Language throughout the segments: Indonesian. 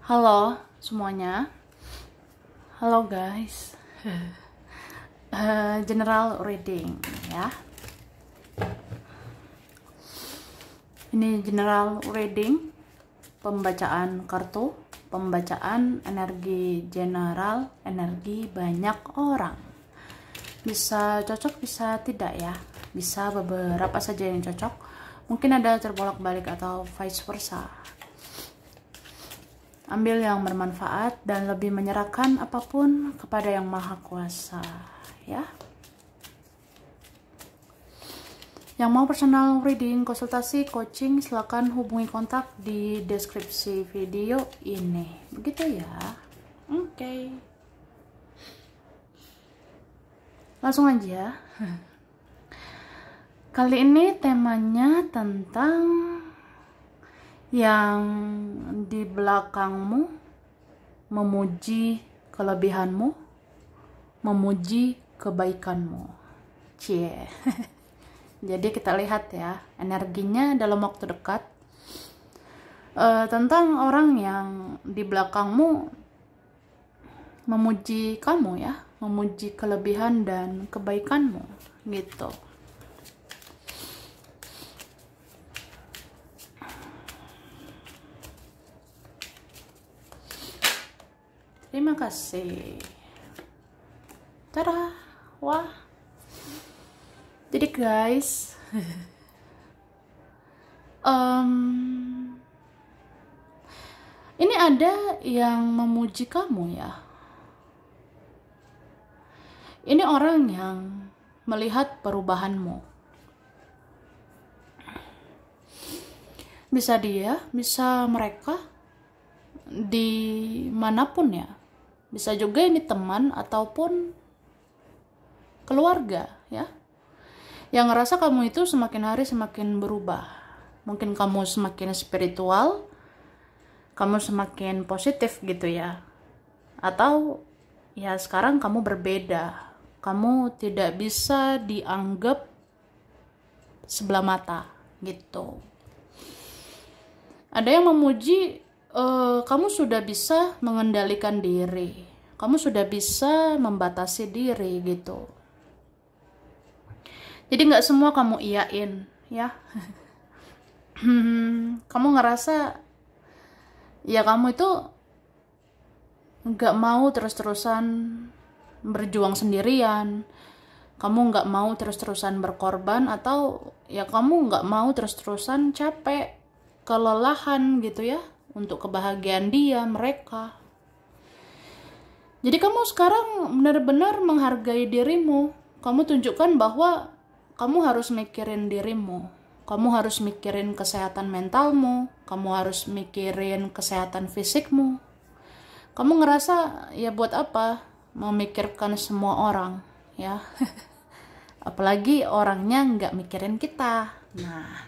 Halo semuanya, halo guys. General reading ya. Ini general reading, pembacaan kartu, pembacaan energi general, energi banyak orang. Bisa cocok, bisa tidak ya. Bisa beberapa saja yang cocok. Mungkin ada terbolak-balik atau vice versa. Ambil yang bermanfaat dan lebih menyerahkan apapun kepada Yang Maha Kuasa, ya. Yang mau personal reading, konsultasi, coaching, silakan hubungi kontak di deskripsi video ini. Begitu ya. Oke. Langsung aja. Kali ini temanya tentang yang di belakangmu memuji kelebihanmu, memuji kebaikanmu. Cie. Jadi kita lihat ya energinya dalam waktu dekat tentang orang yang di belakangmu memuji kamu ya, memuji kelebihan dan kebaikanmu gitu. Terima kasih. Tada. Wah. Jadi guys, ini ada yang memuji kamu ya. Ini orang yang melihat perubahanmu. Bisa dia, bisa mereka, dimanapun ya. Bisa juga ini teman ataupun keluarga ya, yang ngerasa kamu itu semakin hari semakin berubah. Mungkin kamu semakin spiritual, kamu semakin positif gitu ya, atau ya sekarang kamu berbeda, kamu tidak bisa dianggap sebelah mata gitu. Ada yang memuji kamu sudah bisa mengendalikan diri, kamu sudah bisa membatasi diri gitu. Jadi nggak semua kamu iyain ya. Kamu ngerasa ya kamu itu nggak mau terus-terusan berjuang sendirian, kamu nggak mau terus-terusan berkorban, atau ya kamu nggak mau terus-terusan capek, kelelahan gitu ya, untuk kebahagiaan dia, mereka. Jadi kamu sekarang benar-benar menghargai dirimu. Kamu tunjukkan bahwa kamu harus mikirin dirimu. Kamu harus mikirin kesehatan mentalmu. Kamu harus mikirin kesehatan fisikmu. Kamu ngerasa ya buat apa memikirkan semua orang ya. Apalagi orangnya nggak mikirin kita. Nah,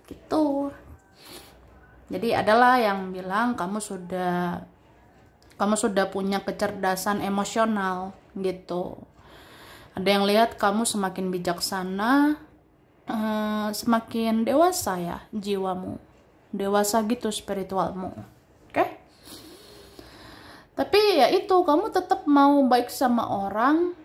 gitu. Jadi adalah yang bilang kamu sudah punya kecerdasan emosional gitu. Ada yang lihat kamu semakin bijaksana, semakin dewasa ya jiwamu, dewasa gitu spiritualmu. Oke? Tapi ya itu, kamu tetap mau baik sama orang,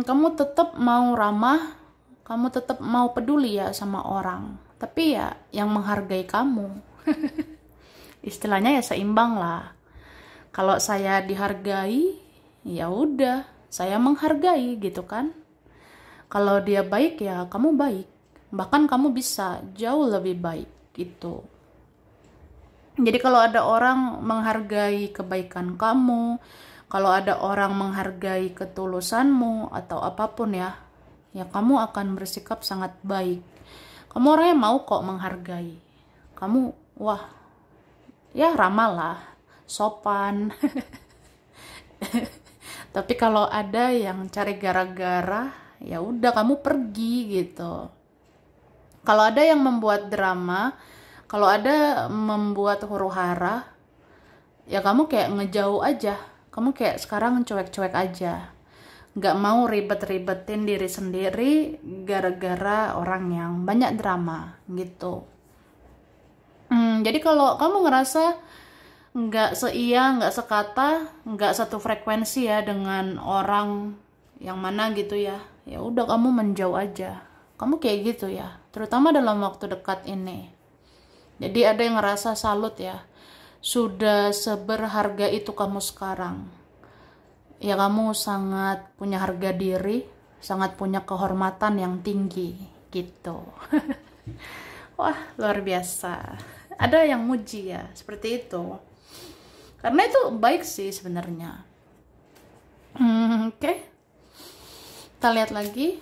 kamu tetap mau ramah, kamu tetap mau peduli ya sama orang. Tapi ya yang menghargai kamu. Istilahnya ya seimbang lah. Kalau saya dihargai, ya udah, saya menghargai gitu kan. Kalau dia baik ya kamu baik. Bahkan kamu bisa jauh lebih baik gitu. Jadi kalau ada orang menghargai kebaikan kamu, kalau ada orang menghargai ketulusanmu atau apapun ya, ya kamu akan bersikap sangat baik. Kamu orangnya mau kok menghargai. Kamu, wah, ya ramah lah, sopan. Tapi kalau ada yang cari gara-gara, ya udah kamu pergi gitu. Kalau ada yang membuat drama, kalau ada membuat huru-hara, ya kamu kayak ngejauh aja. Kamu kayak sekarang cuek-cuek aja. Gak mau ribet-ribetin diri sendiri gara-gara orang yang banyak drama gitu. Jadi kalau kamu ngerasa nggak seia, nggak sekata, nggak satu frekuensi ya dengan orang yang mana gitu ya, ya udah kamu menjauh aja. Kamu kayak gitu ya, terutama dalam waktu dekat ini. Jadi ada yang ngerasa salut ya, sudah seberharga itu kamu sekarang. Ya kamu sangat punya harga diri, sangat punya kehormatan yang tinggi gitu. Wah, luar biasa. Ada yang muji ya, seperti itu. Karena itu baik sih sebenarnya. Oke. Kita lihat lagi.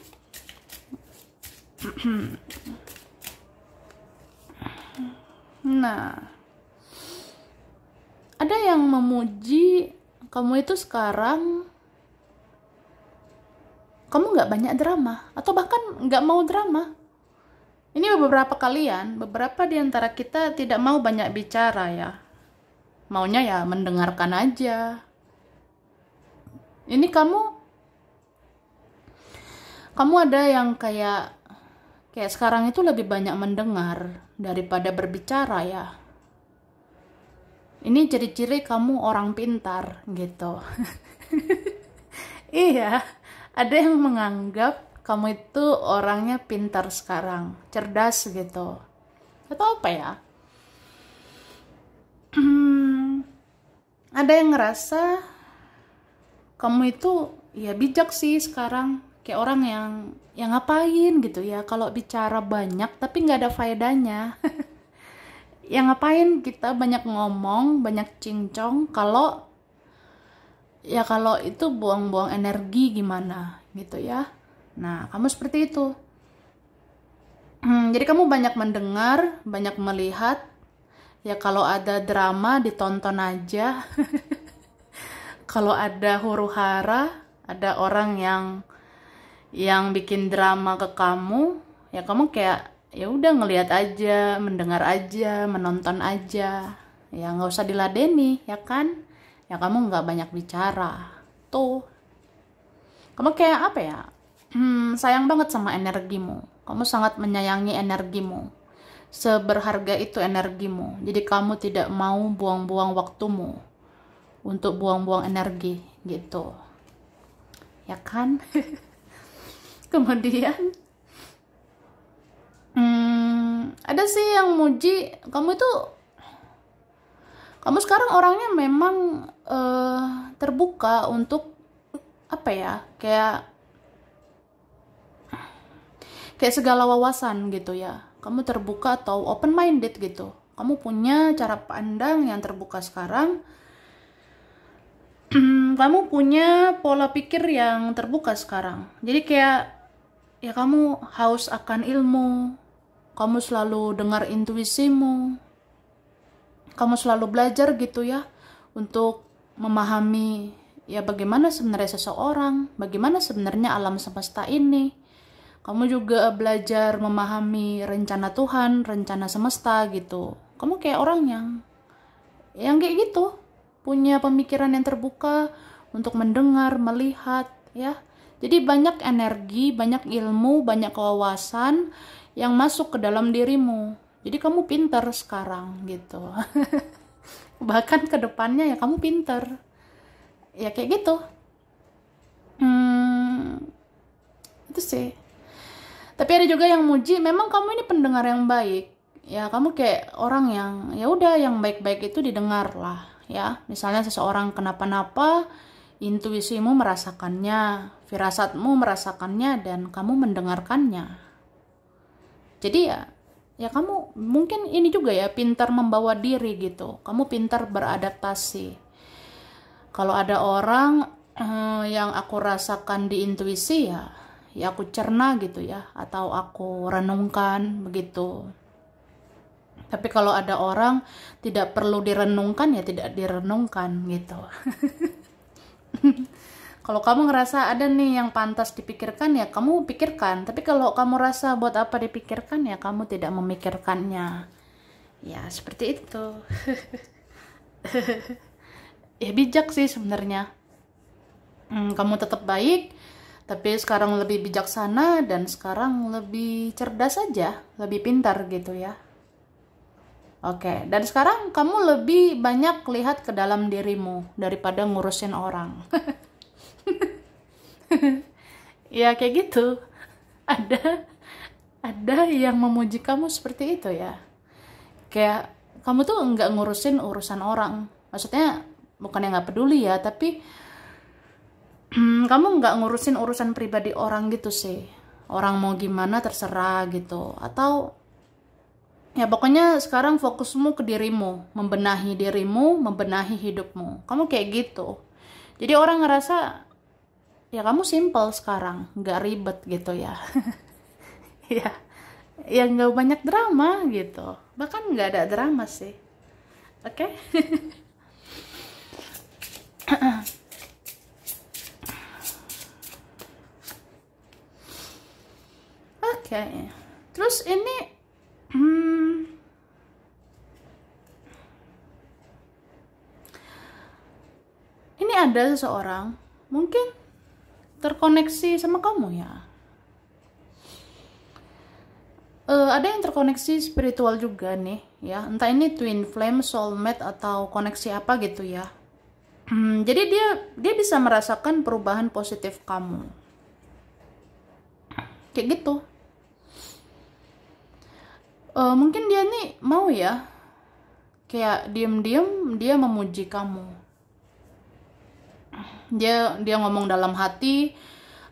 Nah, ada yang memuji kamu itu sekarang, kamu nggak banyak drama, atau bahkan nggak mau drama. Ini beberapa kalian, beberapa di antara kita tidak mau banyak bicara ya. Maunya ya mendengarkan aja. Ini kamu ada yang kayak sekarang itu lebih banyak mendengar daripada berbicara ya. Ini ciri-ciri kamu orang pintar gitu. Iya, ada yang menganggap kamu itu orangnya pintar sekarang, cerdas gitu. Atau apa ya? Ada yang ngerasa kamu itu ya bijak sih sekarang. Kayak orang yang ngapain gitu ya, kalau bicara banyak tapi nggak ada faedahnya. Yang ngapain kita banyak ngomong, banyak cincong, kalau itu buang-buang energi gimana gitu ya. Nah, kamu seperti itu. Jadi kamu banyak mendengar, banyak melihat. Ya kalau ada drama ditonton aja. Kalau ada huru-hara, ada orang yang bikin drama ke kamu, ya kamu kayak ya udah ngelihat aja, mendengar aja, menonton aja. Ya nggak usah diladeni, ya kan? Ya kamu nggak banyak bicara. Tuh. Kamu kayak apa ya? Sayang banget sama energimu. Kamu sangat menyayangi energimu. Seberharga itu energimu. Jadi kamu tidak mau buang-buang waktumu untuk buang-buang energi gitu. Ya kan? Kemudian ada sih yang muji kamu itu. Kamu sekarang orangnya memang terbuka untuk apa ya? Kayak segala wawasan gitu ya. Kamu terbuka atau open minded gitu. Kamu punya cara pandang yang terbuka sekarang. Kamu punya pola pikir yang terbuka sekarang. Jadi kayak ya kamu haus akan ilmu. Kamu selalu dengar intuisimu. Kamu selalu belajar gitu ya untuk memahami ya bagaimana sebenarnya seseorang, bagaimana sebenarnya alam semesta ini. Kamu juga belajar memahami rencana Tuhan, rencana semesta gitu. Kamu kayak orang yang kayak gitu, punya pemikiran yang terbuka untuk mendengar, melihat ya. Jadi banyak energi, banyak ilmu, banyak kewawasan yang masuk ke dalam dirimu. Jadi kamu pintar sekarang gitu. Bahkan ke depannya ya kamu pintar. Ya kayak gitu. Itu sih. Tapi ada juga yang muji, memang kamu ini pendengar yang baik. Ya, kamu kayak orang yang ya udah yang baik-baik itu didengar lah, ya. Misalnya seseorang kenapa-napa, intuisimu merasakannya, firasatmu merasakannya dan kamu mendengarkannya. Jadi ya kamu mungkin ini juga ya pintar membawa diri gitu. Kamu pintar beradaptasi. Kalau ada orang yang aku rasakan di intuisi ya aku cerna gitu ya, atau aku renungkan begitu. Tapi kalau ada orang tidak perlu direnungkan ya tidak direnungkan gitu. Kalau kamu ngerasa ada nih yang pantas dipikirkan ya kamu pikirkan. Tapi kalau kamu rasa buat apa dipikirkan ya kamu tidak memikirkannya. Ya seperti itu. Ya bijak sih sebenarnya. Kamu tetap baik, tapi sekarang lebih bijaksana dan sekarang lebih cerdas aja, lebih pintar gitu ya. Oke, dan sekarang kamu lebih banyak lihat ke dalam dirimu daripada ngurusin orang. Ya kayak gitu. Ada ada yang memuji kamu seperti itu ya. Kayak kamu tuh nggak ngurusin urusan orang. Maksudnya bukan yang nggak peduli ya, tapi kamu nggak ngurusin urusan pribadi orang gitu sih. Orang mau gimana terserah gitu. Atau ya pokoknya sekarang fokusmu ke dirimu, membenahi hidupmu. Kamu kayak gitu. Jadi orang ngerasa ya kamu simple sekarang, nggak ribet gitu ya. Ya, ya nggak banyak drama gitu. Bahkan nggak ada drama sih. Oke? Oke. Terus ini ini ada seseorang mungkin terkoneksi sama kamu ya. Ada yang terkoneksi spiritual juga nih ya, entah ini twin flame, soulmate atau koneksi apa gitu ya. Jadi dia bisa merasakan perubahan positif kamu kayak gitu. Mungkin dia nih mau ya kayak diem-diem dia memuji kamu, dia ngomong dalam hati,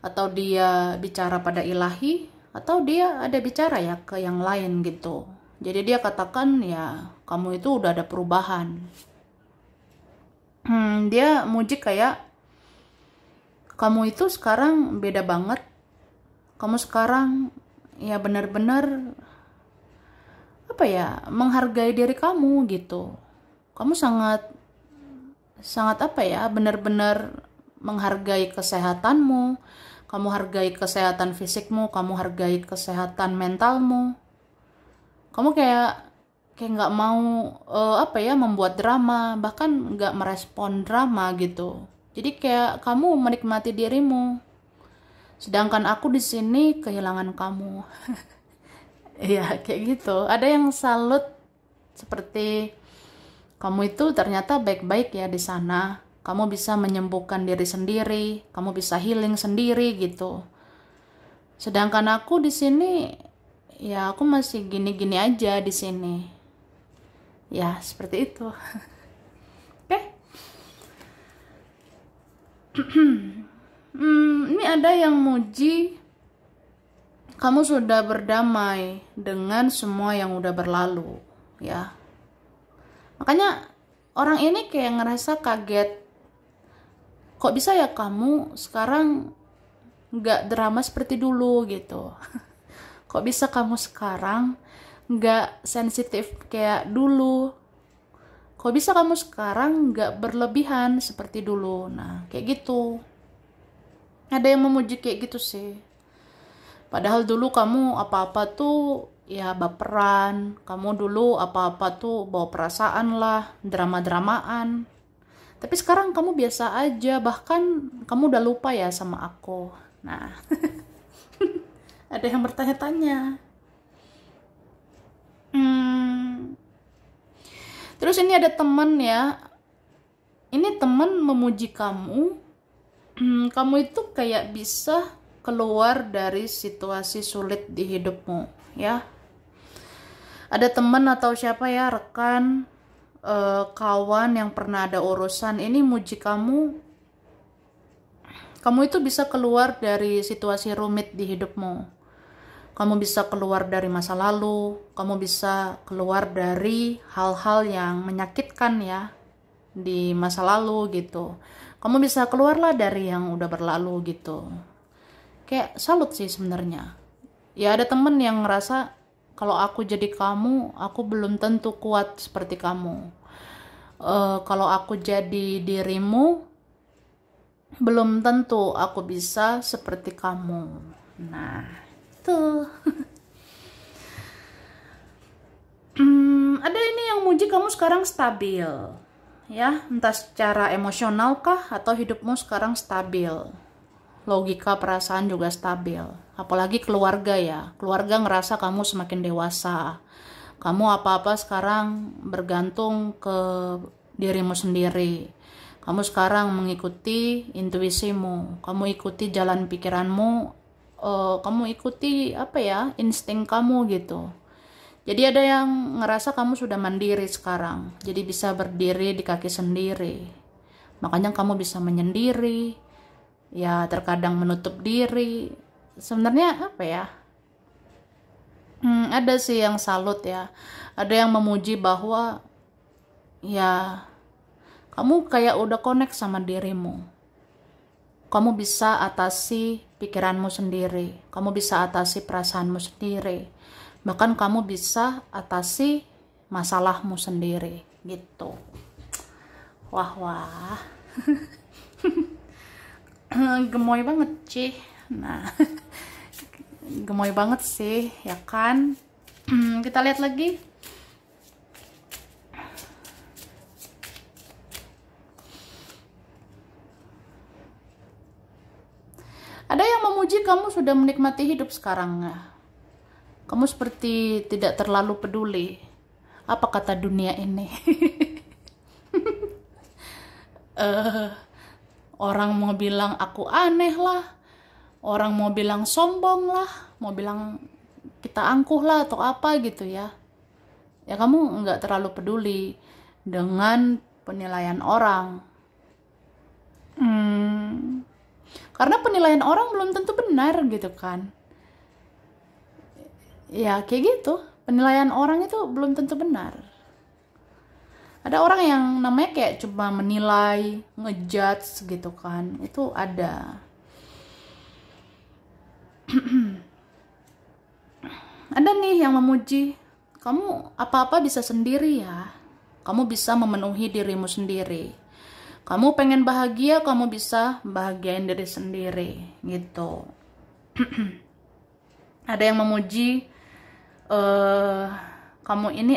atau dia bicara pada ilahi, atau dia ada bicara ya ke yang lain gitu. Jadi dia katakan ya kamu itu udah ada perubahan. Dia muji kayak kamu itu sekarang beda banget. Kamu sekarang ya benar-benar apa ya, menghargai diri kamu gitu. Kamu sangat apa ya, benar-benar menghargai kesehatanmu. Kamu hargai kesehatan fisikmu, kamu hargai kesehatan mentalmu. Kamu kayak nggak mau apa ya, membuat drama, bahkan nggak merespon drama gitu. Jadi kayak kamu menikmati dirimu. Sedangkan aku di sini kehilangan kamu. Ya kayak gitu. Ada yang salut seperti kamu itu ternyata baik-baik ya di sana. Kamu bisa menyembuhkan diri sendiri, kamu bisa healing sendiri gitu. Sedangkan aku di sini ya aku masih gini-gini aja di sini. Ya, seperti itu. Oke. Ini ada yang muji kamu sudah berdamai dengan semua yang udah berlalu, ya. Makanya orang ini kayak ngerasa kaget. Kok bisa ya kamu sekarang nggak drama seperti dulu gitu. Kok bisa kamu sekarang nggak sensitif kayak dulu. Kok bisa kamu sekarang nggak berlebihan seperti dulu. Nah kayak gitu. Ada yang memuji kayak gitu sih. Padahal dulu kamu apa-apa tuh ya baperan. Kamu dulu apa-apa tuh bawa perasaan lah, drama-dramaan. Tapi sekarang kamu biasa aja, bahkan kamu udah lupa ya sama aku. Nah, ada yang bertanya-tanya. Terus ini ada teman ya. Ini teman memuji kamu. Kamu itu kayak bisa keluar dari situasi sulit di hidupmu, ya. Ada teman atau siapa ya, rekan, kawan yang pernah ada urusan ini muji kamu itu bisa keluar dari situasi rumit di hidupmu. Kamu bisa keluar dari masa lalu, kamu bisa keluar dari hal-hal yang menyakitkan ya di masa lalu gitu. Kamu bisa keluarlah dari yang udah berlalu gitu. Kayak salut sih sebenarnya. Ya ada temen yang ngerasa kalau aku jadi kamu, aku belum tentu kuat seperti kamu. Kalau aku jadi dirimu, belum tentu aku bisa seperti kamu. Nah, itu. Ada ini yang muji kamu sekarang stabil. Ya, entah secara emosional kah atau hidupmu sekarang stabil. Logika perasaan juga stabil. Apalagi keluarga ya. Keluarga ngerasa kamu semakin dewasa. Kamu apa-apa sekarang bergantung ke dirimu sendiri. Kamu sekarang mengikuti intuisimu, kamu ikuti jalan pikiranmu, kamu ikuti insting kamu gitu. Jadi ada yang ngerasa kamu sudah mandiri sekarang, jadi bisa berdiri di kaki sendiri. Makanya kamu bisa menyendiri, ya terkadang menutup diri. Sebenarnya ada sih yang salut ya, ada yang memuji bahwa ya kamu kayak udah connect sama dirimu. Kamu bisa atasi pikiranmu sendiri. Kamu bisa atasi perasaanmu sendiri. Bahkan kamu bisa atasi masalahmu sendiri. Gitu. Wah. Gemoy banget sih. Nah, gemoy banget sih, ya kan? Kita lihat lagi. Ada yang memuji kamu sudah menikmati hidup sekarang. Kamu seperti tidak terlalu peduli apa kata dunia ini. Orang mau bilang aku aneh lah, orang mau bilang sombong lah, mau bilang kita angkuh lah atau apa gitu ya. Ya kamu nggak terlalu peduli dengan penilaian orang. Karena penilaian orang belum tentu benar gitu kan. Ya kayak gitu, penilaian orang itu belum tentu benar. Ada orang yang namanya kayak cuma menilai, ngejudge gitu kan. Itu ada. Ada nih yang memuji, kamu apa-apa bisa sendiri ya. Kamu bisa memenuhi dirimu sendiri. Kamu pengen bahagia, kamu bisa bahagiain diri sendiri, gitu. Ada yang memuji, kamu ini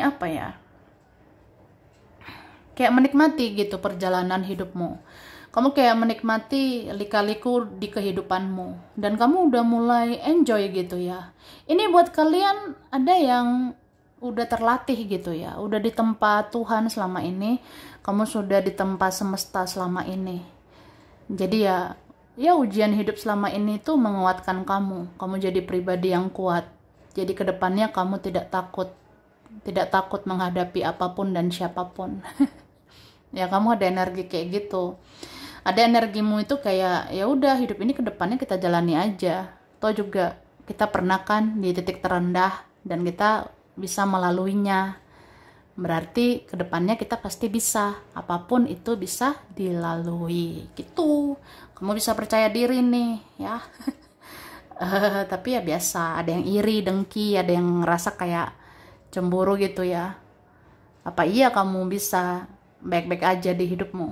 kayak menikmati gitu perjalanan hidupmu. Kamu kayak menikmati lika-liku di kehidupanmu. Dan kamu udah mulai enjoy gitu ya. Ini buat kalian ada yang udah terlatih gitu ya, udah ditempa Tuhan selama ini, kamu sudah ditempa semesta selama ini. Jadi ya ujian hidup selama ini tuh menguatkan kamu jadi pribadi yang kuat. Jadi kedepannya kamu tidak takut menghadapi apapun dan siapapun. Ya kamu ada energi kayak gitu. Ada energimu itu kayak ya udah hidup ini kedepannya kita jalani aja. Toh juga kita pernah kan di titik terendah dan kita bisa melaluinya. Berarti kedepannya kita pasti bisa, apapun itu bisa dilalui gitu. Kamu bisa percaya diri nih ya. Tapi ya biasa, ada yang iri, dengki, ada yang ngerasa kayak cemburu gitu ya. Apa iya kamu bisa baik-baik aja di hidupmu?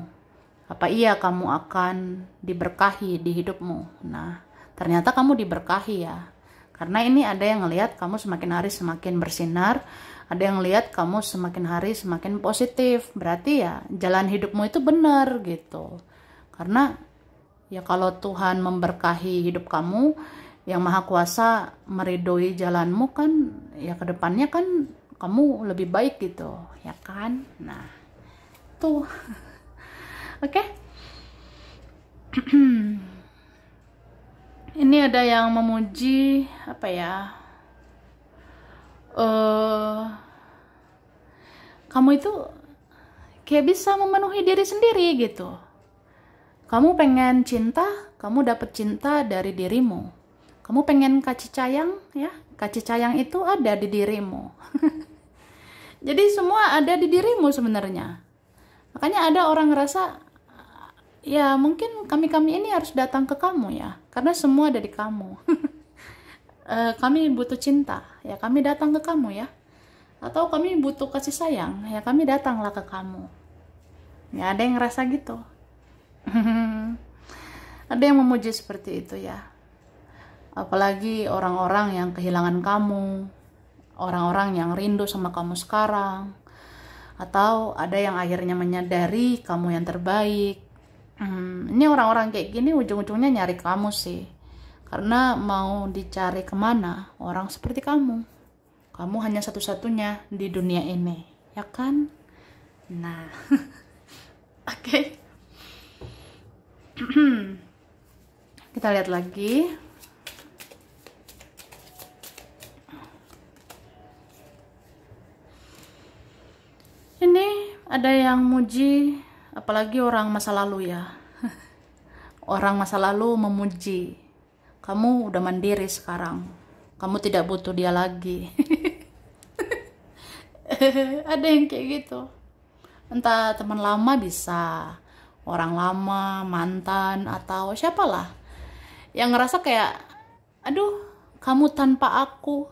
Apa iya kamu akan diberkahi di hidupmu? Nah, ternyata kamu diberkahi ya. Karena ini ada yang ngelihat kamu semakin hari semakin bersinar, ada yang lihat kamu semakin hari semakin positif. Berarti ya jalan hidupmu itu benar gitu. Karena ya kalau Tuhan memberkahi hidup kamu, yang Maha Kuasa meridhoi jalanmu kan, ya kedepannya kan kamu lebih baik gitu, ya kan? Nah, tuh. Oke. Ini ada yang memuji kamu itu kayak bisa memenuhi diri sendiri gitu. Kamu pengen cinta, kamu dapet cinta dari dirimu. Kamu pengen kasih sayang ya, kasih sayang itu ada di dirimu. Jadi semua ada di dirimu sebenarnya. Makanya ada orang ngerasa ya mungkin kami ini harus datang ke kamu ya, karena semua ada di kamu. Kami butuh cinta, ya kami datang ke kamu ya. Atau kami butuh kasih sayang, ya kami datanglah ke kamu. Ya ada yang ngerasa gitu. Ada yang memuji seperti itu ya. Apalagi orang-orang yang kehilangan kamu, orang-orang yang rindu sama kamu sekarang, atau ada yang akhirnya menyadari kamu yang terbaik. Ini orang-orang kayak gini ujung-ujungnya nyari kamu sih, karena mau dicari kemana orang seperti kamu. Kamu hanya satu-satunya di dunia ini, ya kan? Nah, oke. Kita lihat lagi. Ini ada yang muji, apalagi orang masa lalu ya. Orang masa lalu memuji, kamu udah mandiri sekarang. Kamu tidak butuh dia lagi. Ada yang kayak gitu. Entah teman lama bisa, orang lama, mantan, atau siapalah yang ngerasa kayak, aduh, kamu tanpa aku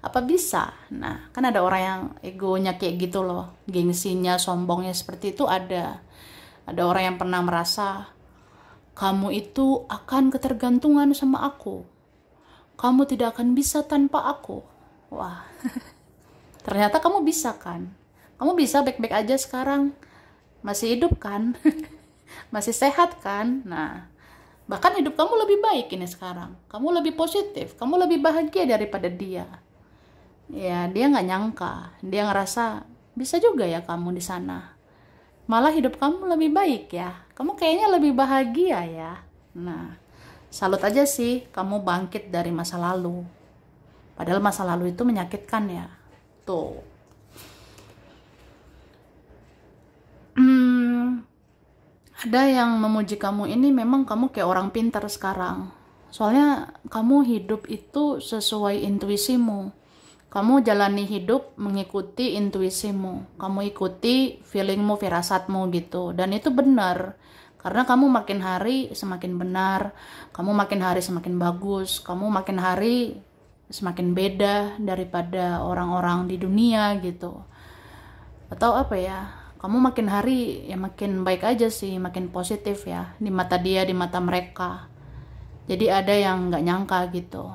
apa bisa? Nah, kan ada orang yang egonya kayak gitu loh, gengsinya, sombongnya seperti itu ada. Ada orang yang pernah merasa kamu itu akan ketergantungan sama aku, kamu tidak akan bisa tanpa aku. Wah, ternyata kamu bisa kan? Kamu bisa baik-baik aja sekarang. Masih hidup kan? Masih sehat kan? Nah, bahkan hidup kamu lebih baik ini sekarang. Kamu lebih positif, kamu lebih bahagia daripada dia. Ya, dia nggak nyangka. Dia ngerasa, bisa juga ya kamu di sana. Malah hidup kamu lebih baik ya. Kamu kayaknya lebih bahagia ya. Nah, salut aja sih kamu bangkit dari masa lalu. Padahal masa lalu itu menyakitkan ya. Tuh. Ada yang memuji kamu ini memang kamu kayak orang pintar sekarang. Soalnya kamu hidup itu sesuai intuisimu. Kamu jalani hidup mengikuti intuisimu. Kamu ikuti feelingmu, firasatmu gitu. Dan itu benar. Karena kamu makin hari semakin benar. Kamu makin hari semakin bagus. Kamu makin hari semakin beda daripada orang-orang di dunia gitu. Atau apa ya? Kamu makin hari ya makin baik aja sih, makin positif ya di mata dia, di mata mereka. Jadi ada yang nggak nyangka gitu.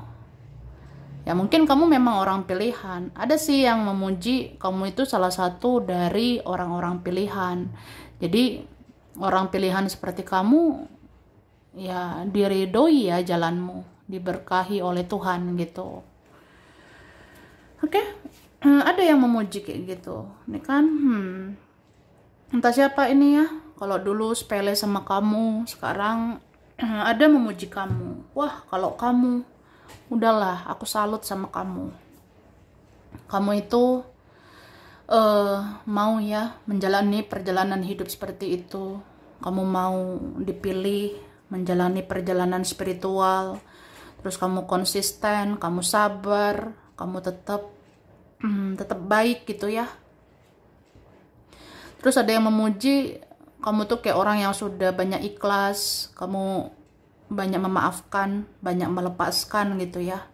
Ya mungkin kamu memang orang pilihan. Ada sih yang memuji kamu itu salah satu dari orang-orang pilihan. Jadi orang pilihan seperti kamu ya diridhoi ya jalanmu, diberkahi oleh Tuhan gitu. Oke, ada yang memuji kayak gitu. Ini kan, entah siapa ini ya. Kalau dulu sepele sama kamu, sekarang ada memuji kamu. Wah, kalau kamu, udahlah, aku salut sama kamu. Kamu itu mau ya menjalani perjalanan hidup seperti itu. Kamu mau dipilih menjalani perjalanan spiritual. Terus kamu konsisten, kamu sabar, kamu tetap baik gitu ya. Terus ada yang memuji kamu tuh kayak orang yang sudah banyak ikhlas, kamu banyak memaafkan, banyak melepaskan gitu ya.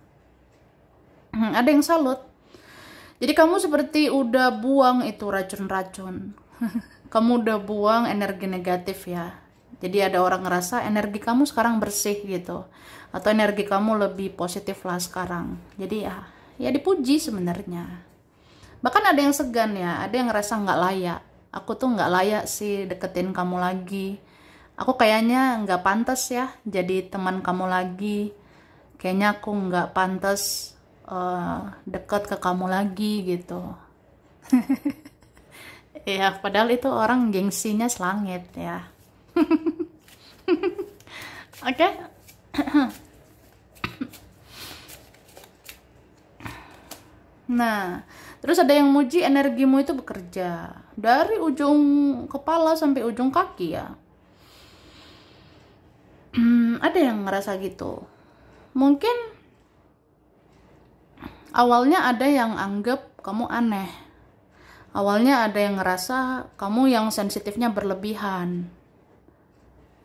Ada yang salut. Jadi kamu seperti udah buang itu racun-racun. Kamu udah buang energi negatif ya. Jadi ada orang ngerasa energi kamu sekarang bersih gitu. Atau energi kamu lebih positif lah sekarang. Jadi ya dipuji sebenarnya. Bahkan ada yang segan ya, ada yang ngerasa nggak layak. Aku tuh nggak layak sih deketin kamu lagi. Aku kayaknya nggak pantas ya jadi teman kamu lagi. Kayaknya aku nggak pantas deket ke kamu lagi gitu. Ya padahal itu orang gengsinya selangit ya. Oke. Nah, terus ada yang muji energimu itu bekerja dari ujung kepala sampai ujung kaki ya. Ada yang ngerasa gitu. Mungkin awalnya ada yang anggap kamu aneh. Awalnya ada yang ngerasa kamu yang sensitifnya berlebihan.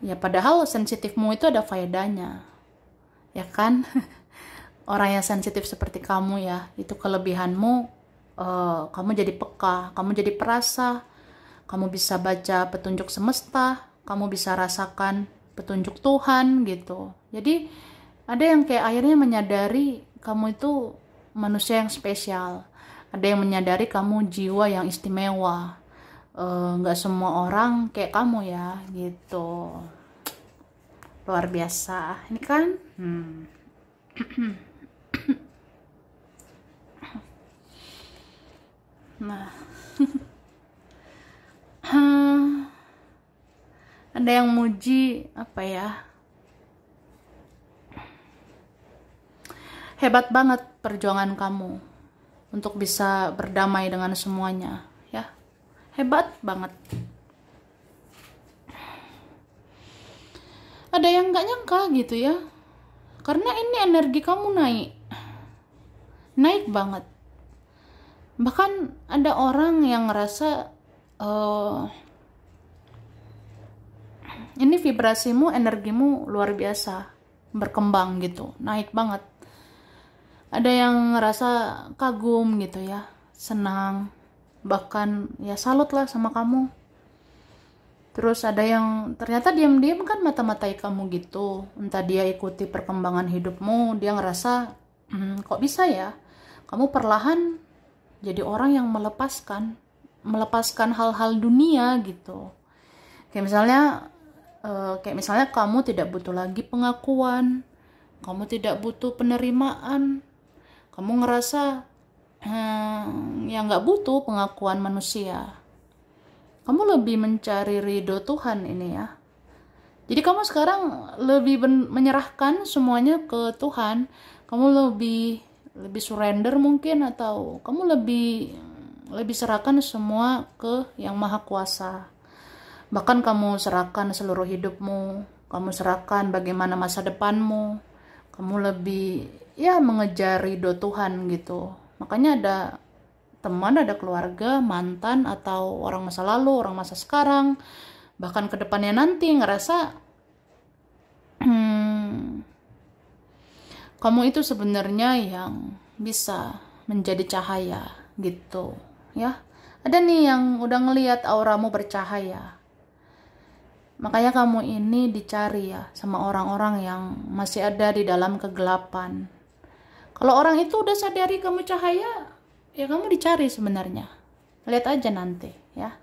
Ya padahal sensitifmu itu ada faedahnya. Ya kan? Orang yang sensitif seperti kamu ya, itu kelebihanmu, kamu jadi peka, kamu jadi perasa, kamu bisa baca petunjuk semesta, kamu bisa rasakan petunjuk Tuhan gitu. Jadi ada yang kayak akhirnya menyadari kamu itu manusia yang spesial, ada yang menyadari kamu jiwa yang istimewa. Nggak semua orang kayak kamu ya gitu. Luar biasa ini kan. Ini Nah, ada yang muji apa ya? Hebat banget perjuangan kamu untuk bisa berdamai dengan semuanya, ya. Hebat banget. Ada yang nggak nyangka gitu ya, karena ini energi kamu naik banget. Bahkan ada orang yang ngerasa ini vibrasimu, energimu luar biasa, berkembang gitu, naik banget. Ada yang ngerasa kagum gitu ya, senang, bahkan ya salut lah sama kamu. Terus ada yang ternyata diam-diam kan mata-matai kamu gitu, entah dia ikuti perkembangan hidupmu, dia ngerasa kok bisa ya, kamu perlahan jadi orang yang melepaskan hal-hal dunia gitu. Kayak misalnya kamu tidak butuh lagi pengakuan, kamu tidak butuh penerimaan, kamu ngerasa ya nggak butuh pengakuan manusia. Kamu lebih mencari ridho Tuhan ini ya. Jadi kamu sekarang lebih menyerahkan semuanya ke Tuhan. Kamu lebih surrender mungkin, atau kamu lebih serahkan semua ke Yang Maha Kuasa. Bahkan kamu serahkan seluruh hidupmu, kamu serahkan bagaimana masa depanmu. Kamu lebih ya mengejar ridho Tuhan gitu. Makanya ada teman, ada keluarga, mantan, atau orang masa lalu, orang masa sekarang, bahkan ke depannya nanti ngerasa kamu itu sebenarnya yang bisa menjadi cahaya gitu ya. Ada nih yang udah ngelihat auramu bercahaya. Makanya kamu ini dicari ya sama orang-orang yang masih ada di dalam kegelapan. Kalau orang itu udah sadari kamu cahaya, ya kamu dicari sebenarnya. Lihat aja nanti ya.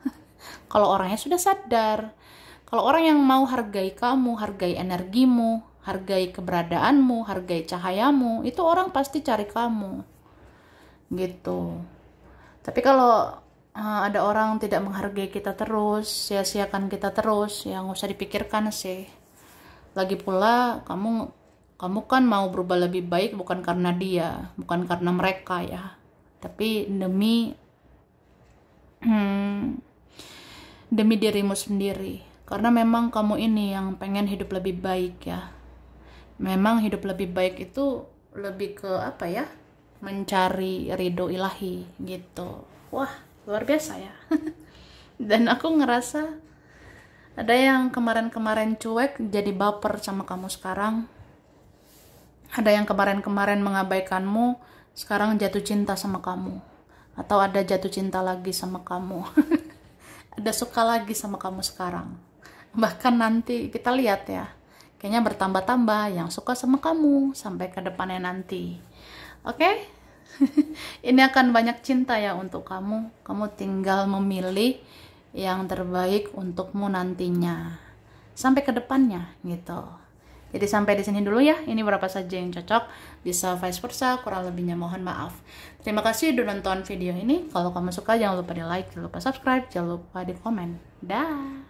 Kalau orangnya sudah sadar, kalau orang yang mau hargai kamu, hargai energimu, hargai keberadaanmu, hargai cahayamu, itu orang pasti cari kamu gitu. Tapi kalau ada orang tidak menghargai kita terus, sia-siakan kita terus, ya nggak usah dipikirkan sih. Lagi pula kamu kan mau berubah lebih baik bukan karena dia, bukan karena mereka ya, tapi demi dirimu sendiri. Karena memang kamu ini yang pengen hidup lebih baik ya. Memang hidup lebih baik itu lebih ke apa ya? Mencari ridho ilahi gitu. Wah, luar biasa ya. Dan aku ngerasa ada yang kemarin-kemarin cuek jadi baper sama kamu sekarang. Ada yang kemarin-kemarin mengabaikanmu, sekarang jatuh cinta sama kamu. Atau ada jatuh cinta lagi sama kamu. Ada suka lagi sama kamu sekarang. Bahkan nanti kita lihat ya, kayaknya bertambah-tambah yang suka sama kamu sampai ke depannya nanti. Oke? Ini akan banyak cinta ya untuk kamu. Kamu tinggal memilih yang terbaik untukmu nantinya. Sampai ke depannya gitu. Jadi sampai di sini dulu ya. Ini berapa saja yang cocok. Bisa vice versa, kurang lebihnya mohon maaf. Terima kasih udah nonton video ini. Kalau kamu suka jangan lupa di like, jangan lupa subscribe, jangan lupa di komen. Dah.